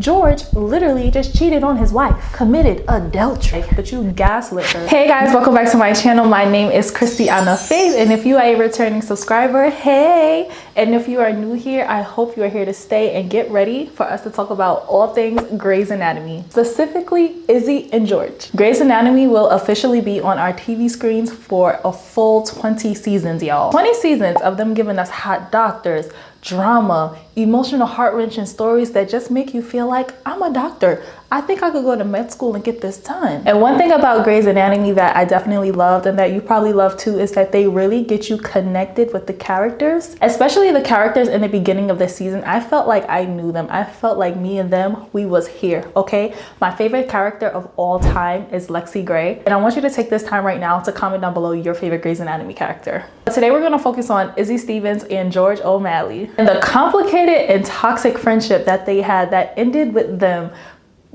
George literally just cheated on his wife, committed adultery, but you gaslit her. Hey guys, welcome back to my channel. My name is Christiana Faith, and if you are a returning subscriber, hey! And if you are new here, I hope you are here to stay and get ready for us to talk about all things Grey's Anatomy, specifically Izzy and George. Grey's Anatomy will officially be on our TV screens for a full 20 seasons, y'all. 20 seasons of them giving us hot doctors, drama, emotional, heart-wrenching stories that just make you feel like, I'm a doctor. I think I could go to med school and get this done. And one thing about Grey's Anatomy that I definitely loved, and that you probably love too, is that they really get you connected with the characters, especially the characters in the beginning of the season. I felt like I knew them. I felt like me and them, we was here, okay? My favorite character of all time is Lexi Grey. And I want you to take this time right now to comment down below your favorite Grey's Anatomy character. Today we're gonna focus on Izzy Stevens and George O'Malley and the complicated and toxic friendship that they had that ended with them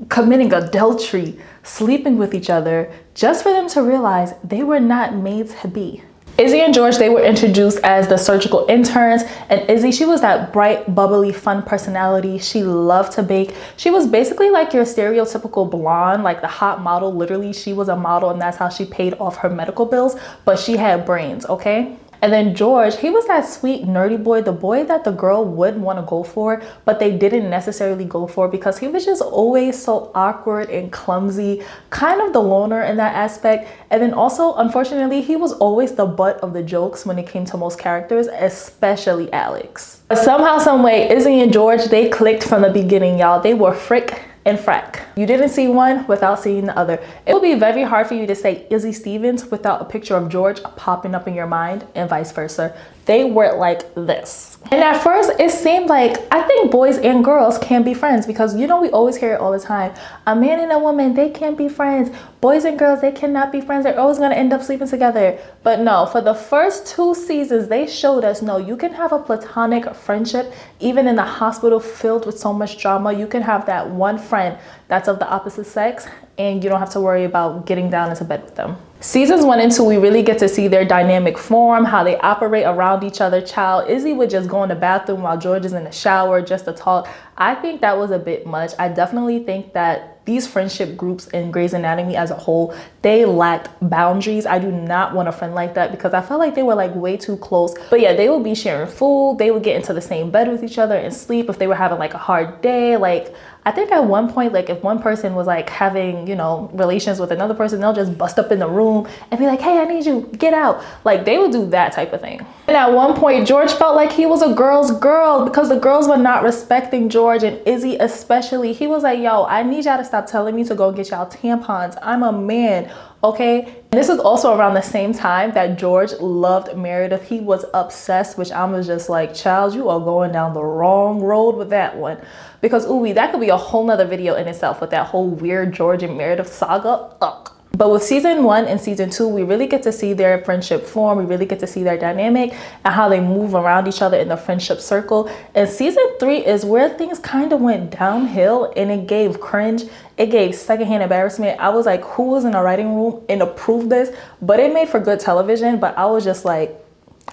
committing adultery, sleeping with each other, just for them to realize they were not made to be. Izzy and George, they were introduced as the surgical interns, and Izzy, she was that bright, bubbly, fun personality. She loved to bake. She was basically like your stereotypical blonde, like the hot model. Literally, she was a model, and that's how she paid off her medical bills, but she had brains, okay? And then George, he was that sweet, nerdy boy, the boy that the girl would want to go for, but they didn't necessarily go for because he was just always so awkward and clumsy, kind of the loner in that aspect. And then also, unfortunately, he was always the butt of the jokes when it came to most characters, especially Alex. But somehow, some way, Izzy and George, they clicked from the beginning, y'all. They were frick and frack. You didn't see one without seeing the other. It will be very hard for you to say Izzy Stevens without a picture of George popping up in your mind, and vice versa. They were like this. And at first it seemed like, I think boys and girls can be friends, because you know, we always hear it all the time. A man and a woman, they can't be friends. Boys and girls, they cannot be friends. They're always gonna end up sleeping together. But no, for the first 2 seasons, they showed us, no, you can have a platonic friendship, even in the hospital filled with so much drama. You can have that one friend that's of the opposite sex, and you don't have to worry about getting down into bed with them. Seasons 1 and 2, we really get to see their dynamic form, how they operate around each other. Child, Izzy would just go in the bathroom while George is in the shower just to talk. I think that was a bit much. I definitely think that these friendship groups in Grey's Anatomy as a whole, they lacked boundaries. I do not want a friend like that, because I felt like they were like way too close. But yeah, they would be sharing food. They would get into the same bed with each other and sleep if they were having like a hard day. Like, I think at one point, like if one person was like having, you know, relations with another person, they'll just bust up in the room and be like, hey, I need you, get out. Like, they would do that type of thing. And at one point, George felt like he was a girl's girl because the girls were not respecting George, and Izzy especially. He was like, yo, I need y'all to stop telling me to go get y'all tampons. I'm a man, okay? And this is also around the same time that George loved Meredith. He was obsessed, which I was just like, child, you are going down the wrong road with that one. Because, ooh, that could be a whole nother video in itself with that whole weird George and Meredith saga. Ugh. But with season 1 and season 2, we really get to see their friendship form. We really get to see their dynamic and how they move around each other in the friendship circle. And season 3 is where things kind of went downhill, and it gave cringe. It gave secondhand embarrassment. I was like, who was in a writing room and approved this? But it made for good television. But I was just like,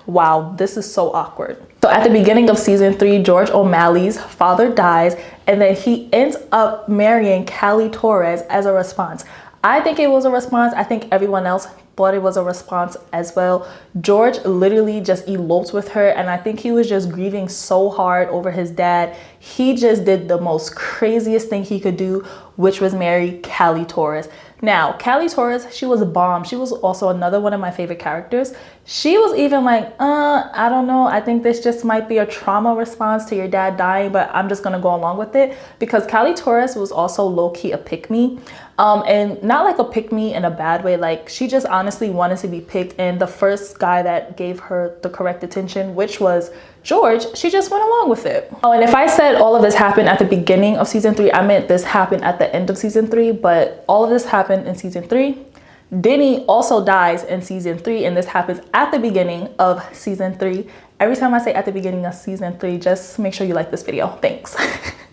wow, this is so awkward. So at the beginning of season 3, George O'Malley's father dies, and then he ends up marrying Callie Torres as a response. I think it was a response. I think everyone else thought it was a response as well. George literally just eloped with her, and I think he was just grieving so hard over his dad. He just did the most craziest thing he could do, which was marry Callie Torres. Now, Callie Torres, she was a bomb. She was also another one of my favorite characters. She was even like, I don't know. I think this just might be a trauma response to your dad dying, but I'm just going to go along with it, because Callie Torres was also low-key a pick-me. And not like a pick-me in a bad way. Like, she just honestly wanted to be picked. And the first guy that gave her the correct attention, which was George, she just went along with it. Oh, and if I said all of this happened at the beginning of season 3, I meant this happened at the end of season 3, but all of this happened in season 3. Denny also dies in season 3, and this happens at the beginning of season 3. Every time I say at the beginning of season 3, just make sure you like this video. Thanks.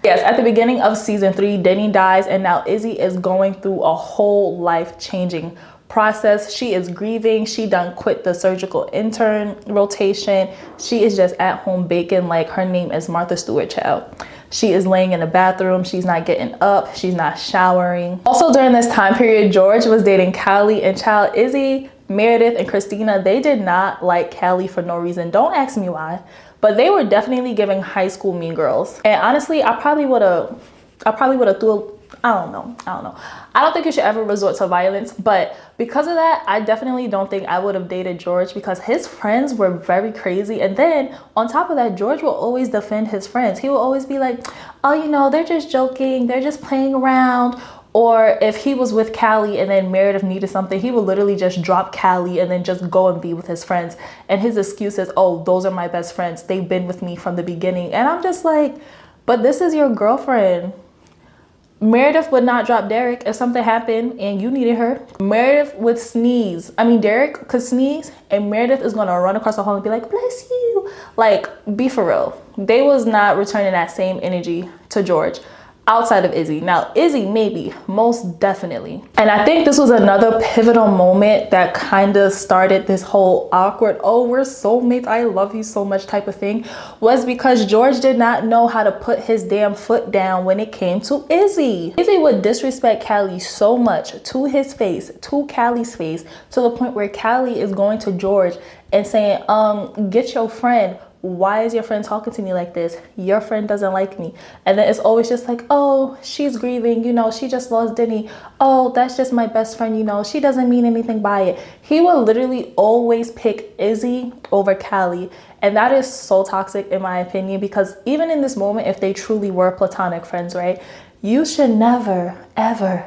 Yes, at the beginning of season 3, Denny dies, and now Izzy is going through a whole life-changing process. She is grieving. She done quit the surgical intern rotation. She is just at home baking like her name is Martha Stewart, child. She is laying in the bathroom. She's not getting up. She's not showering. Also during this time period, George was dating Callie, and child, Izzy, Meredith, and Christina, they did not like Callie for no reason. Don't ask me why, but they were definitely giving high school mean girls. And honestly, I probably would have threw, I don't know. I don't think you should ever resort to violence, but because of that, I definitely don't think I would have dated George, because his friends were very crazy. And then on top of that, George will always defend his friends. He will always be like, oh, you know, they're just joking. They're just playing around. Or if he was with Callie and then Meredith needed something, he would literally just drop Callie and then just go and be with his friends. And his excuse is, oh, those are my best friends. They've been with me from the beginning. And I'm just like, but this is your girlfriend. Meredith would not drop Derek if something happened and you needed her. Meredith would sneeze. I mean, Derek could sneeze and Meredith is gonna run across the hall and be like, bless you. Like, be for real. They was not returning that same energy to George outside of Izzy. Now, Izzy, maybe, most definitely. And I think this was another pivotal moment that kind of started this whole awkward, oh, we're soulmates, I love you so much type of thing, was because George did not know how to put his damn foot down when it came to Izzy. Izzy would disrespect Callie so much to his face, to Callie's face, to the point where Callie is going to George and saying, get your friend. Why is your friend talking to me like this? Your friend doesn't like me. And then it's always just like, oh, she's grieving, you know, she just lost Denny. Oh, that's just my best friend, you know, she doesn't mean anything by it. He will literally always pick Izzy over Callie. And that is so toxic in my opinion, because even in this moment, if they truly were platonic friends, right, you should never, ever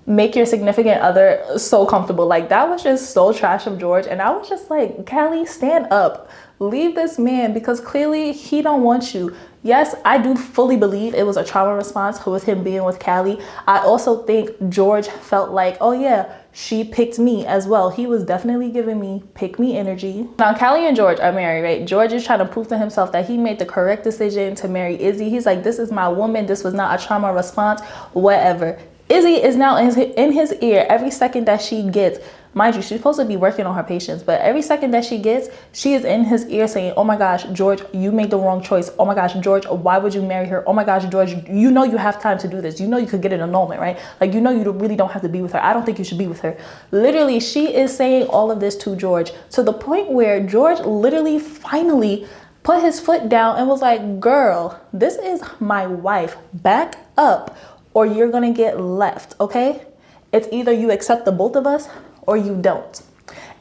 make your significant other so comfortable. Like, that was just so trash of George. And I was just like, Callie, stand up. Leave this man, because clearly he don't want you. Yes, I do fully believe it was a trauma response with him being with Callie. I also think George felt like, oh yeah, she picked me as well. He was definitely giving me pick me energy. Now, Callie and George are married, right? George is trying to prove to himself that he made the correct decision to marry Izzy. He's like, this is my woman. This was not a trauma response, whatever. Izzy is now in his ear every second that she gets. Mind you, she's supposed to be working on her patience, but every second that she gets, she is in his ear saying, oh my gosh, George, you made the wrong choice. Oh my gosh, George, why would you marry her? Oh my gosh, George, you know you have time to do this. You know you could get an annulment, right? Like, you know you really don't have to be with her. I don't think you should be with her. Literally, she is saying all of this to George, to the point where George literally finally put his foot down and was like, girl, this is my wife. Back up or you're gonna get left, okay? It's either you accept the both of us or you don't.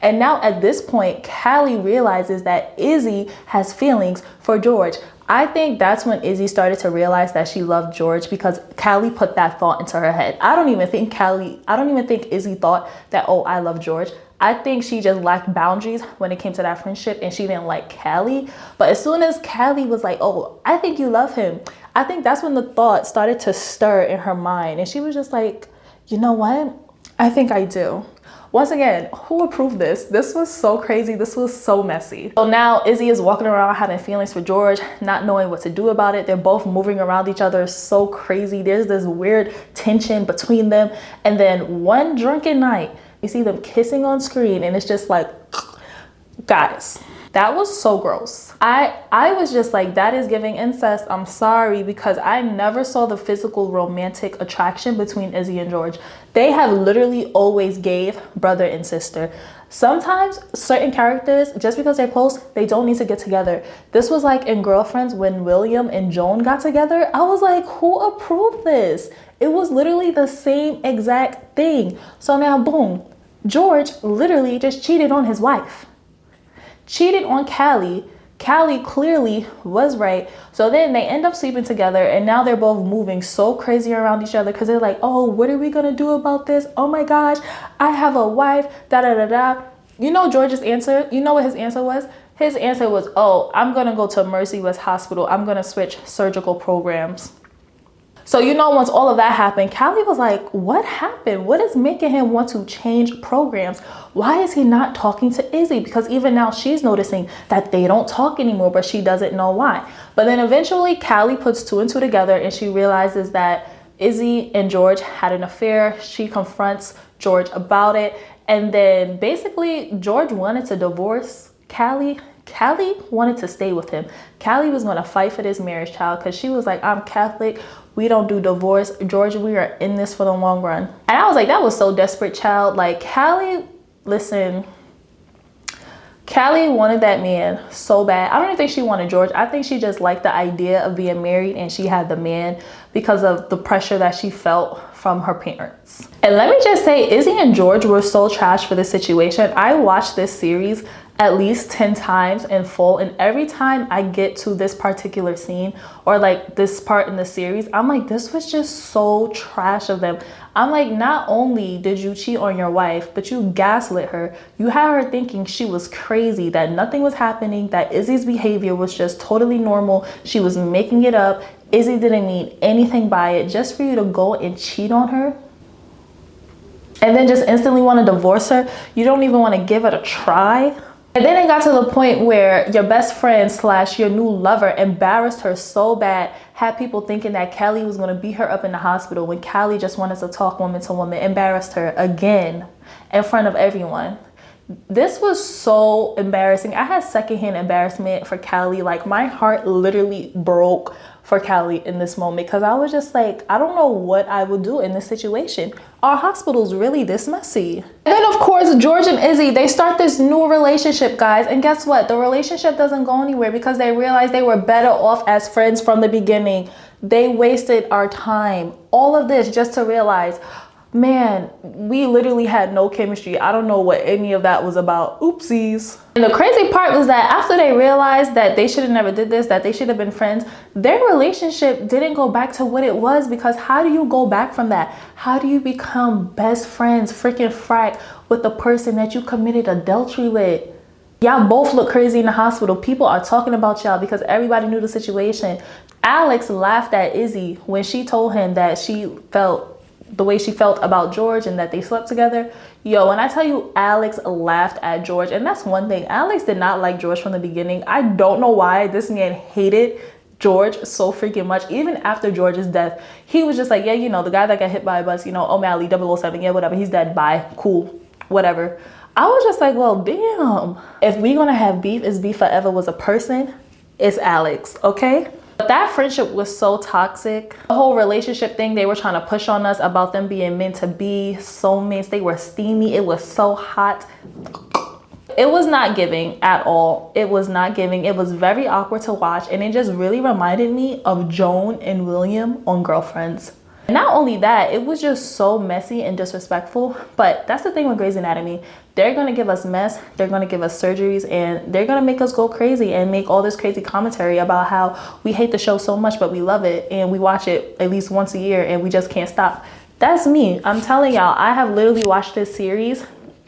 And now at this point, Callie realizes that Izzy has feelings for George. I think that's when Izzy started to realize that she loved George, because Callie put that thought into her head. I don't even think Izzy thought that, oh, I love George. I think she just lacked boundaries when it came to that friendship, and she didn't like Callie. But as soon as Callie was like, oh, I think you love him, I think that's when the thought started to stir in her mind. And she was just like, you know what? I think I do. Once again, who approved this? This was so crazy. This was so messy. So now Izzy is walking around having feelings for George, not knowing what to do about it. They're both moving around each other so crazy. There's this weird tension between them. And then one drunken night, you see them kissing on screen, and it's just like, guys, that was so gross. I was just like, that is giving incest. I'm sorry, because I never saw the physical romantic attraction between Izzy and George. They have literally always gave brother and sister. Sometimes certain characters, just because they're close, they don't need to get together. This was like in Girlfriends when William and Joan got together. I was like, who approved this? It was literally the same exact thing. So now boom, George literally just cheated on his wife. Cheated on Callie. Callie clearly was right. So then they end up sleeping together, and now they're both moving so crazy around each other, because they're like, oh, what are we gonna do about this? Oh my gosh, I have a wife, da da da da. You know George's answer? You know what his answer was? His answer was, oh, I'm gonna go to Mercy West Hospital. I'm gonna switch surgical programs. So, you know, once all of that happened, Callie was like, what happened? What is making him want to change programs? Why is he not talking to Izzy? Because even now she's noticing that they don't talk anymore, but she doesn't know why. But then eventually Callie puts two and two together, and she realizes that Izzy and George had an affair. She confronts George about it. And then basically George wanted to divorce Callie. Callie wanted to stay with him. Callie was going to fight for this marriage, child, because she was like, I'm Catholic. We don't do divorce. George, we are in this for the long run. And I was like, that was so desperate, child. Like, Callie, listen, Callie wanted that man so bad. I don't even think she wanted George. I think she just liked the idea of being married, and she had the man because of the pressure that she felt from her parents. And let me just say, Izzy and George were so trash for this situation. I watched this series at least 10 times in full, and every time I get to this particular scene or like this part in the series, I'm like, this was just so trash of them. I'm like, not only did you cheat on your wife, but you gaslit her. You had her thinking she was crazy, that nothing was happening, that Izzy's behavior was just totally normal. She was making it up. Izzy didn't mean anything by it, just for you to go and cheat on her and then just instantly want to divorce her. You don't even want to give it a try. And then it got to the point where your best friend / your new lover embarrassed her so bad, had people thinking that Callie was going to beat her up in the hospital when Callie just wanted to talk woman to woman, embarrassed her again in front of everyone. This was so embarrassing. I had secondhand embarrassment for Callie. Like, my heart literally broke for Callie in this moment, because I was just like, I don't know what I would do in this situation. Our hospital's really this messy. And then of course, George and Izzy, they start this new relationship, guys. And guess what? The relationship doesn't go anywhere because they realized they were better off as friends from the beginning. They wasted our time. All of this just to realize, man, we literally had no chemistry. I don't know what any of that was about. Oopsies. And the crazy part was that after they realized that they should have never did this, that they should have been friends, their relationship didn't go back to what it was, because how do you go back from that? How do you become best friends, freaking frack, with the person that you committed adultery with? Y'all both look crazy in the hospital. People are talking about y'all because everybody knew the situation. Alex laughed at Izzy when she told him that she felt the way she felt about George and that they slept together. Yo, when I tell you, Alex laughed at George. And that's one thing, Alex did not like George from the beginning. I don't know why this man hated George so freaking much. Even after George's death, he was just like, yeah, you know, the guy that got hit by a bus, you know, O'Malley 007, yeah, whatever, he's dead, bye, cool, whatever. I was just like, well, damn, if we gonna have beef, is beef forever was a person, it's Alex, okay? But that friendship was so toxic. The whole relationship thing they were trying to push on us about them being meant to be soulmates, they were steamy, it was so hot. It was not giving at all. It was not giving. It was very awkward to watch, and it just really reminded me of Joan and William on Girlfriends. Not only that, it was just so messy and disrespectful. But that's the thing with Grey's Anatomy. They're going to give us mess, they're going to give us surgeries, and they're going to make us go crazy and make all this crazy commentary about how we hate the show so much, but we love it, and we watch it at least once a year, and we just can't stop. That's me. I'm telling y'all, I have literally watched this series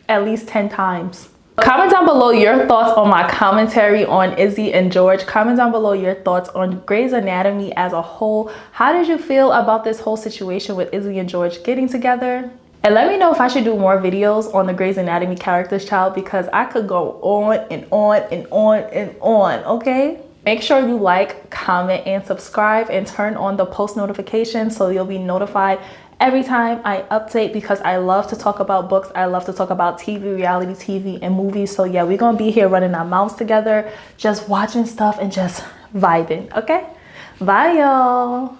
at least 10 times. Comment down below your thoughts on my commentary on Izzy and George. Comment down below your thoughts on Grey's Anatomy as a whole. How did you feel about this whole situation with Izzy and George getting together? And let me know if I should do more videos on the Grey's Anatomy characters, child, because I could go on and on and on and on, okay? Make sure you like, comment, and subscribe, and turn on the post notifications so you'll be notified every time I update, because I love to talk about books. I love to talk about TV, reality TV, and movies. So yeah, we're gonna be here running our mouths together, just watching stuff and just vibing, okay? Bye, y'all.